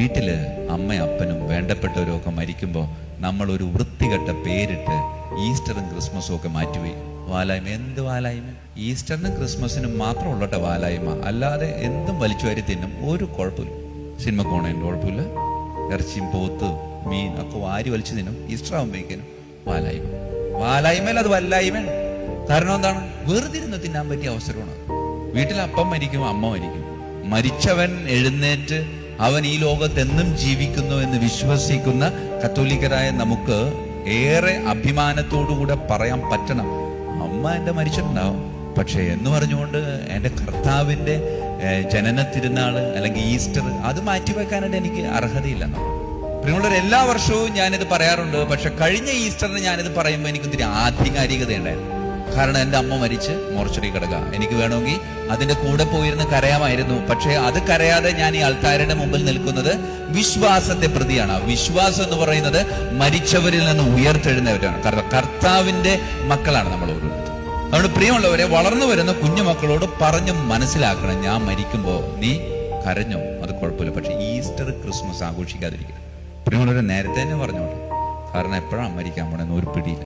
വീട്ടില് അമ്മയും അപ്പനും വേണ്ടപ്പെട്ടവരും ഒക്കെ മരിക്കുമ്പോൾ നമ്മൾ ഒരു വൃത്തികെട്ട പേരിട്ട് ഈസ്റ്ററും ക്രിസ്മസും ഒക്കെ മാറ്റുപോയി. വാലായ്മ. എന്ത് വാലായ്മ? ഈസ്റ്ററിനും ക്രിസ്മസിനും മാത്രം ഉള്ളട്ടെ വാലായ്മ, അല്ലാതെ എന്തും വലിച്ചു വാരി തിന്നും, ഒരു കുഴപ്പമില്ല. സിനിമ കോണേൻ്റെ കുഴപ്പമില്ല, ഇറച്ചിയും പോത്ത് മീൻ ഒക്കെ വാരി വലിച്ചു തിന്നും. ഈസ്റ്റർ ആകുമ്പോഴേക്കും വാലായ്മ. വാലായ്മയിൽ അത് വല്ലായ്മയാണ്. കാരണം എന്താണ്? വെറുതെ ഇരുന്ന് തിന്നാൻ പറ്റിയ അവസരമാണ്. വീട്ടിൽ അപ്പം മരിക്കും, അമ്മ മരിക്കും. മരിച്ചവൻ എഴുന്നേറ്റ് അവൻ ഈ ലോകത്ത് എന്നും ജീവിക്കുന്നു എന്ന് വിശ്വസിക്കുന്ന കത്തോലിക്കരായ നമുക്ക് ഏറെ അഭിമാനത്തോടുകൂടെ പറയാൻ പറ്റണം, അമ്മ എൻ്റെ മരിച്ചിട്ടുണ്ടാവും, പക്ഷെ എന്ന് പറഞ്ഞുകൊണ്ട് എൻ്റെ കർത്താവിൻ്റെ ജനന തിരുനാള് അല്ലെങ്കിൽ ഈസ്റ്റർ അത് മാറ്റിവെക്കാനായിട്ട് എനിക്ക് അർഹതയില്ലെന്നോ. പ്രിയമുള്ളവർ, എല്ലാ വർഷവും ഞാനിത് പറയാറുണ്ട്. പക്ഷെ കഴിഞ്ഞ ഈസ്റ്ററിന് ഞാനിത് പറയുമ്പോൾ എനിക്കൊത്തിരി ആധികാരികതയുണ്ടായിരുന്നു. കാരണം എൻ്റെ അമ്മ മരിച്ച് മോർച്ചറി കിടക്കുക, എനിക്ക് വേണമെങ്കിൽ അതിൻ്റെ കൂടെ പോയിരുന്ന് കരയാമായിരുന്നു. പക്ഷെ അത് കരയാതെ ഞാൻ ഈ അൾത്താരയുടെ മുമ്പിൽ നിൽക്കുന്നത് വിശ്വാസത്തെ പ്രതിയാണ്. വിശ്വാസം എന്ന് പറയുന്നത് മരിച്ചവരിൽ നിന്ന് ഉയർത്തെഴുന്നവരാണ്. കാരണം കർത്താവിൻ്റെ മക്കളാണ് നമ്മൾ ഓരോരുത്തരും. അതുകൊണ്ട് പ്രിയമുള്ളവരെ, വളർന്നു വരുന്ന കുഞ്ഞുമക്കളോട് പറഞ്ഞു മനസ്സിലാക്കണം, ഞാൻ മരിക്കുമ്പോൾ നീ കരഞ്ഞോ, അത് കുഴപ്പമില്ല, പക്ഷെ ഈസ്റ്റർ ക്രിസ്മസ് ആഘോഷിക്കാതിരിക്കുക. പ്രിയമുള്ളവരെ, നേരത്തെ തന്നെ പറഞ്ഞോട്ടെ, കാരണം എപ്പോഴാണ് മരിക്കാൻ പോണെന്ന് ഒരു പിടിയില്ല.